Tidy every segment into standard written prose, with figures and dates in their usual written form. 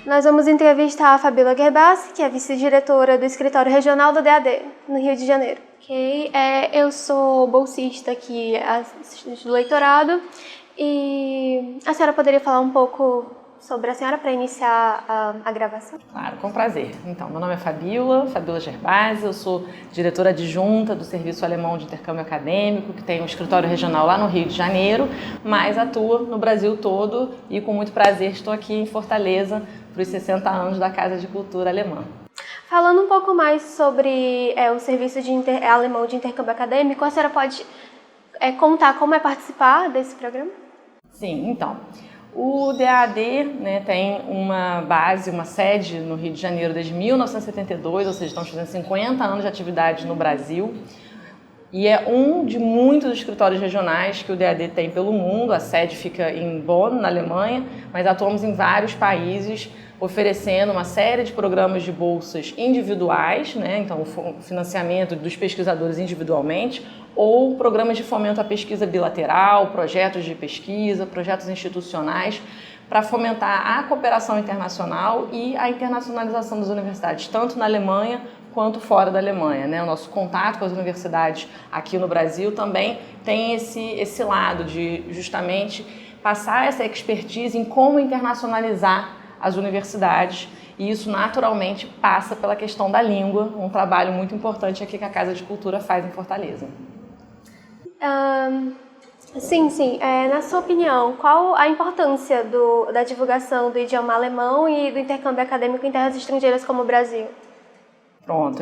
Nós vamos entrevistar a Fabíola Gerbassi, que é vice-diretora do Escritório Regional do DAD, no Rio de Janeiro. Ok, eu sou bolsista aqui do leitorado e a senhora poderia falar um pouco sobre a senhora para iniciar a gravação? Claro, com prazer. Então, meu nome é Fabíola Gerbassi, eu sou diretora adjunta do Serviço Alemão de Intercâmbio Acadêmico, que tem um escritório regional lá no Rio de Janeiro, mas atua no Brasil todo e com muito prazer estou aqui em Fortaleza para os 60 anos da Casa de Cultura Alemã. Falando um pouco mais sobre o Serviço Alemão de Intercâmbio Acadêmico, a senhora pode contar como é participar desse programa? Sim, então, o DAD tem uma base, uma sede no Rio de Janeiro desde 1972, ou seja, estamos fazendo 50 anos de atividade no Brasil. E é um de muitos escritórios regionais que o DAD tem pelo mundo. A sede fica em Bonn, na Alemanha, mas atuamos em vários países, oferecendo uma série de programas de bolsas individuais, então o financiamento dos pesquisadores individualmente, ou programas de fomento à pesquisa bilateral, projetos de pesquisa, projetos institucionais, para fomentar a cooperação internacional e a internacionalização das universidades, tanto na Alemanha quanto fora da Alemanha. O nosso contato com as universidades aqui no Brasil também tem esse lado de justamente passar essa expertise em como internacionalizar as universidades, e isso naturalmente passa pela questão da língua, um trabalho muito importante aqui que a Casa de Cultura faz em Fortaleza. Sim. Na sua opinião, qual a importância da divulgação do idioma alemão e do intercâmbio acadêmico em terras estrangeiras como o Brasil? Pronto,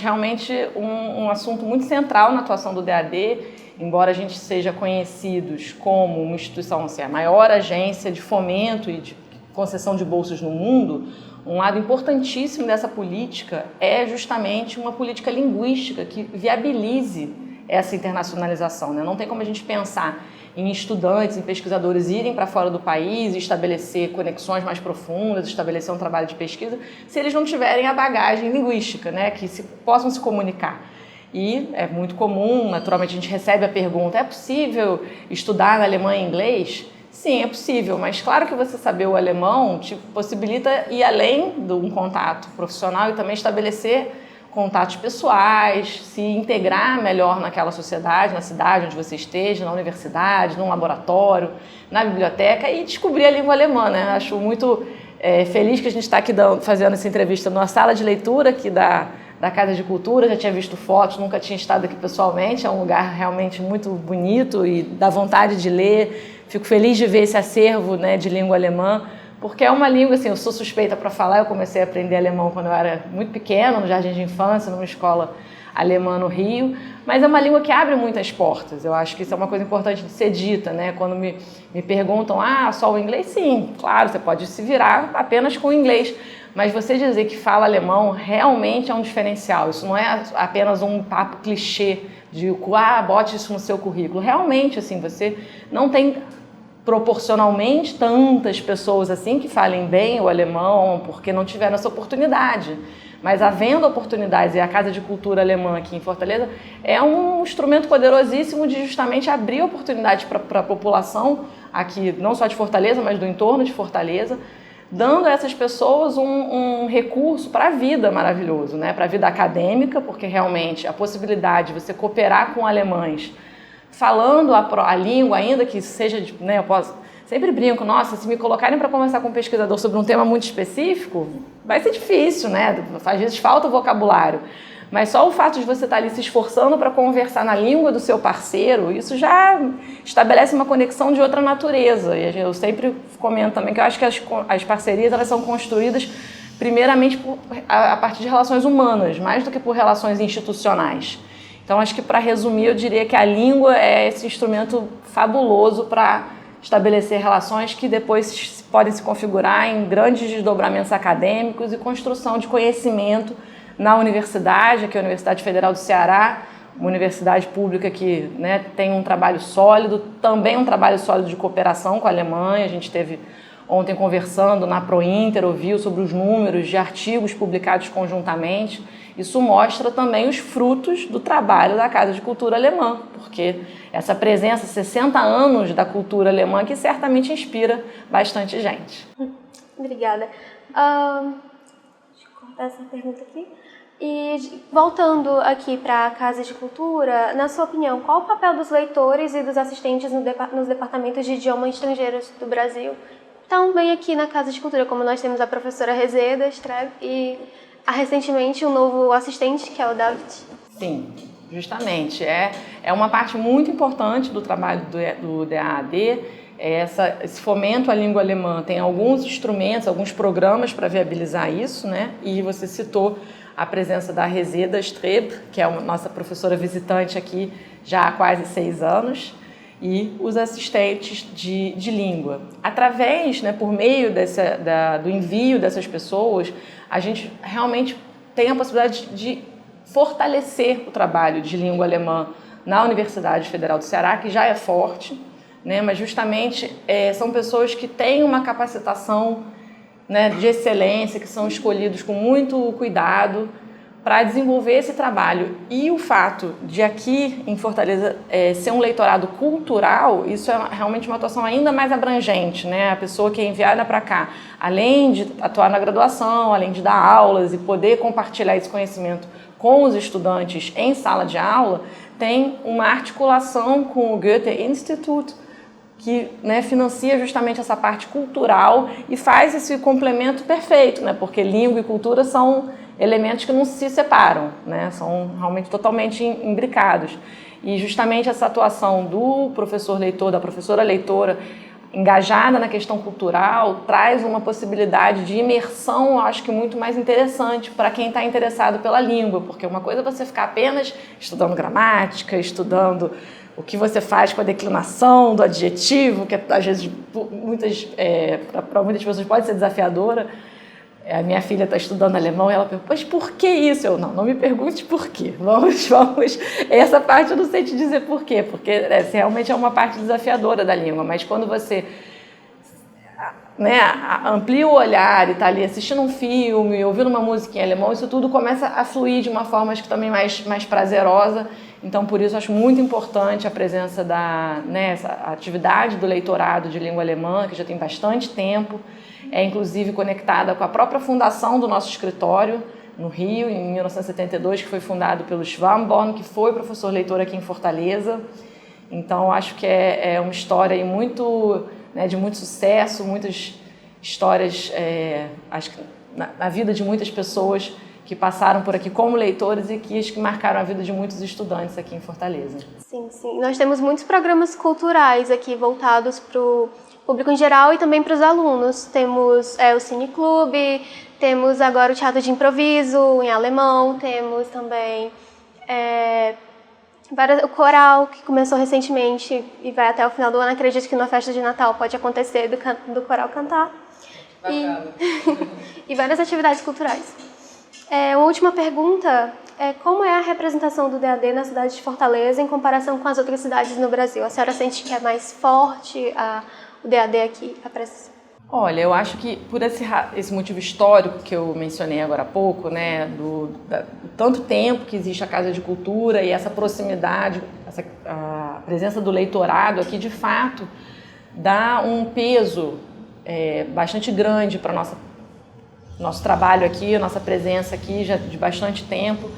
realmente um assunto muito central na atuação do DAD, embora a gente seja conhecidos como uma instituição, a maior agência de fomento e de concessão de bolsas no mundo. Um lado importantíssimo dessa política é justamente uma política linguística que viabilize essa internacionalização. Não tem como a gente pensar em estudantes, em pesquisadores irem para fora do país e estabelecer conexões mais profundas, estabelecer um trabalho de pesquisa, se eles não tiverem a bagagem linguística, que possam se comunicar. E é muito comum, naturalmente a gente recebe a pergunta, é possível estudar na Alemanha inglês? Sim, é possível, mas claro que você saber o alemão te possibilita ir além de um contato profissional e também estabelecer contatos pessoais, se integrar melhor naquela sociedade, na cidade onde você esteja, na universidade, num laboratório, na biblioteca e descobrir a língua alemã. Acho muito feliz que a gente está aqui fazendo essa entrevista numa sala de leitura aqui da Casa de Cultura. Já tinha visto fotos, nunca tinha estado aqui pessoalmente, é um lugar realmente muito bonito e dá vontade de ler. Fico feliz de ver esse acervo de língua alemã, porque é uma língua, eu sou suspeita para falar, eu comecei a aprender alemão quando eu era muito pequena, no jardim de infância, numa escola alemã no Rio, mas é uma língua que abre muitas portas. Eu acho que isso é uma coisa importante de ser dita, Quando me perguntam, só o inglês? Sim, claro, você pode se virar apenas com o inglês, mas você dizer que fala alemão realmente é um diferencial. Isso não é apenas um papo clichê de, bote isso no seu currículo. Realmente, você não tem proporcionalmente tantas pessoas que falem bem o alemão porque não tiveram essa oportunidade. Mas havendo oportunidades, e a Casa de Cultura Alemã aqui em Fortaleza é um instrumento poderosíssimo de justamente abrir oportunidade para a população aqui, não só de Fortaleza, mas do entorno de Fortaleza, dando a essas pessoas um recurso para a vida maravilhoso, para a vida acadêmica, porque realmente a possibilidade de você cooperar com alemães falando a língua, ainda que seja, eu posso, sempre brinco, nossa, se me colocarem para conversar com um pesquisador sobre um tema muito específico, vai ser difícil, às vezes falta vocabulário, mas só o fato de você estar ali se esforçando para conversar na língua do seu parceiro, isso já estabelece uma conexão de outra natureza. E eu sempre comento também que eu acho que as parcerias elas são construídas primeiramente a partir de relações humanas, mais do que por relações institucionais. Então, acho que, para resumir, eu diria que a língua é esse instrumento fabuloso para estabelecer relações que depois podem se configurar em grandes desdobramentos acadêmicos e construção de conhecimento na universidade, aqui é a Universidade Federal do Ceará, uma universidade pública que tem um trabalho sólido, também um trabalho sólido de cooperação com a Alemanha. A gente esteve ontem conversando na ProInter, ouviu sobre os números de artigos publicados conjuntamente. Isso mostra também os frutos do trabalho da Casa de Cultura Alemã, porque essa presença, 60 anos da cultura alemã, que certamente inspira bastante gente. Obrigada. Deixa eu cortar essa pergunta aqui. E voltando aqui para a Casa de Cultura, na sua opinião, qual o papel dos leitores e dos assistentes nos departamentos de idioma estrangeiros do Brasil? Também aqui na Casa de Cultura, como nós temos a professora Rezeda Streb e recentemente um novo assistente, que é o David. Sim, justamente. É uma parte muito importante do trabalho do DAAD, esse fomento à língua alemã. Tem alguns instrumentos, alguns programas para viabilizar isso, né? E você citou a presença da Rezeda Streb, que é a nossa professora visitante aqui já há quase 6 anos, e os assistentes de língua. Através, né, por meio do envio dessas pessoas, a gente realmente tem a possibilidade de fortalecer o trabalho de língua alemã na Universidade Federal do Ceará, que já é forte, né, mas justamente são pessoas que têm uma capacitação, né, de excelência, que são escolhidos com muito cuidado para desenvolver esse trabalho. E o fato de aqui em Fortaleza ser um leitorado cultural, isso é realmente uma atuação ainda mais abrangente, né? A pessoa que é enviada para cá, além de atuar na graduação, além de dar aulas e poder compartilhar esse conhecimento com os estudantes em sala de aula, tem uma articulação com o Goethe Institut, que, né, financia justamente essa parte cultural e faz esse complemento perfeito, né, porque língua e cultura são elementos que não se separam, né, são realmente totalmente imbricados. E justamente essa atuação do professor leitor, da professora leitora, engajada na questão cultural, traz uma possibilidade de imersão, acho que muito mais interessante para quem está interessado pela língua, porque uma coisa é você ficar apenas estudando gramática, estudando o que você faz com a declinação do adjetivo, que às vezes para muitas pessoas pode ser desafiadora. A minha filha está estudando alemão e ela pergunta, mas por que isso? Eu, não me pergunte por quê. Vamos. Essa parte eu não sei te dizer por quê, porque realmente é uma parte desafiadora da língua, mas quando você, né, amplia o olhar e está ali assistindo um filme, ouvindo uma música em alemão, isso tudo começa a fluir de uma forma, acho que também mais prazerosa. Então, por isso, acho muito importante a presença essa atividade do leitorado de língua alemã, que já tem bastante tempo, inclusive conectada com a própria fundação do nosso escritório, no Rio, em 1972, que foi fundado pelo Schwamborn, que foi professor leitor aqui em Fortaleza. Então, acho que é uma história aí muito, né, de muito sucesso, muitas histórias, acho que na vida de muitas pessoas que passaram por aqui como leitores e que marcaram a vida de muitos estudantes aqui em Fortaleza. Sim, sim. Nós temos muitos programas culturais aqui voltados para o público em geral e também para os alunos. Temos o Cine Clube, temos agora o Teatro de Improviso em alemão, temos também o coral, que começou recentemente e vai até o final do ano. Acredito que na festa de Natal pode acontecer do coral cantar. E várias atividades culturais. Uma última pergunta como é a representação do DAD na cidade de Fortaleza em comparação com as outras cidades no Brasil? A senhora sente que é mais forte o DAD aqui, a presença? Olha, eu acho que por esse motivo histórico que eu mencionei agora há pouco, né, do tanto tempo que existe a Casa de Cultura e essa proximidade, a presença do leitorado aqui, de fato, dá um peso bastante grande para nosso trabalho aqui, a nossa presença aqui já de bastante tempo.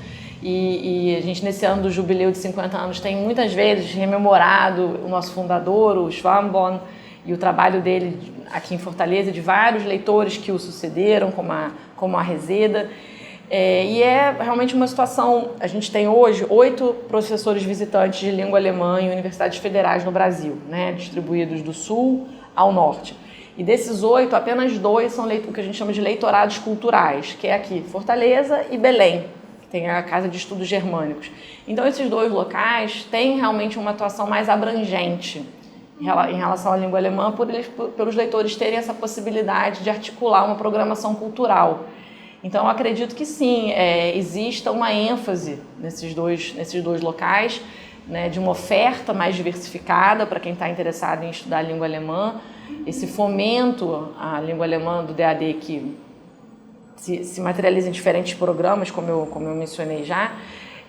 E a gente, nesse ano do jubileu de 50 anos, tem muitas vezes rememorado o nosso fundador, o Schwamborn, e o trabalho dele aqui em Fortaleza, de vários leitores que o sucederam, como a Rezeda. E é realmente uma situação, a gente tem hoje 8 professores visitantes de língua alemã em universidades federais no Brasil, né, distribuídos do sul ao norte. E desses 8, apenas 2 são o que a gente chama de leitorados culturais, que é aqui, Fortaleza e Belém, que tem a Casa de Estudos Germânicos. Então, esses 2 locais têm realmente uma atuação mais abrangente em relação à língua alemã, pelos leitores terem essa possibilidade de articular uma programação cultural. Então, eu acredito que sim, exista uma ênfase nesses dois locais, né, de uma oferta mais diversificada para quem está interessado em estudar a língua alemã, esse fomento à língua alemã do DAD que se materializa em diferentes programas, como eu mencionei já,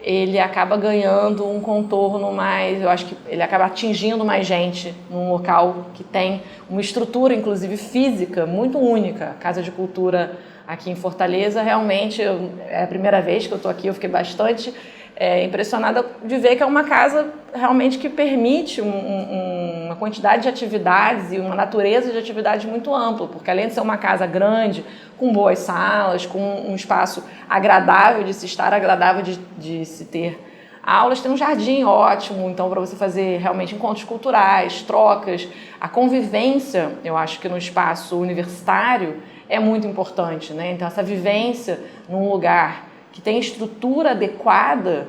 ele acaba ganhando um contorno mais, eu acho que ele acaba atingindo mais gente num local que tem uma estrutura, inclusive física, muito única. A Casa de Cultura aqui em Fortaleza, realmente, é a primeira vez que eu estou aqui, eu fiquei bastante impressionada de ver que é uma casa realmente que permite uma quantidade de atividades e uma natureza de atividades muito ampla, porque além de ser uma casa grande, com boas salas, com um espaço agradável de se estar, agradável de se ter aulas, tem um jardim ótimo, então para você fazer realmente encontros culturais, trocas, a convivência, eu acho que no espaço universitário é muito importante, né? Então essa vivência num lugar que tem estrutura adequada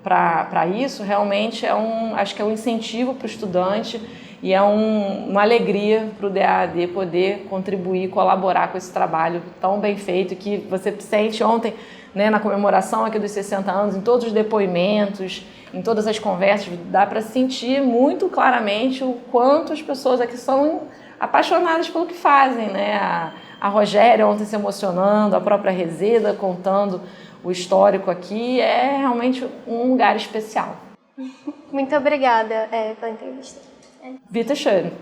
para isso, realmente acho que é um incentivo para o estudante e é uma alegria para o DAAD poder contribuir, colaborar com esse trabalho tão bem feito que você sente ontem, né, na comemoração aqui dos 60 anos, em todos os depoimentos, em todas as conversas, dá para sentir muito claramente o quanto as pessoas aqui são apaixonadas pelo que fazem, né? A Rogéria ontem se emocionando, a própria Rezeda contando o histórico aqui, é realmente um lugar especial. Muito obrigada pela entrevista. Vitor Chane.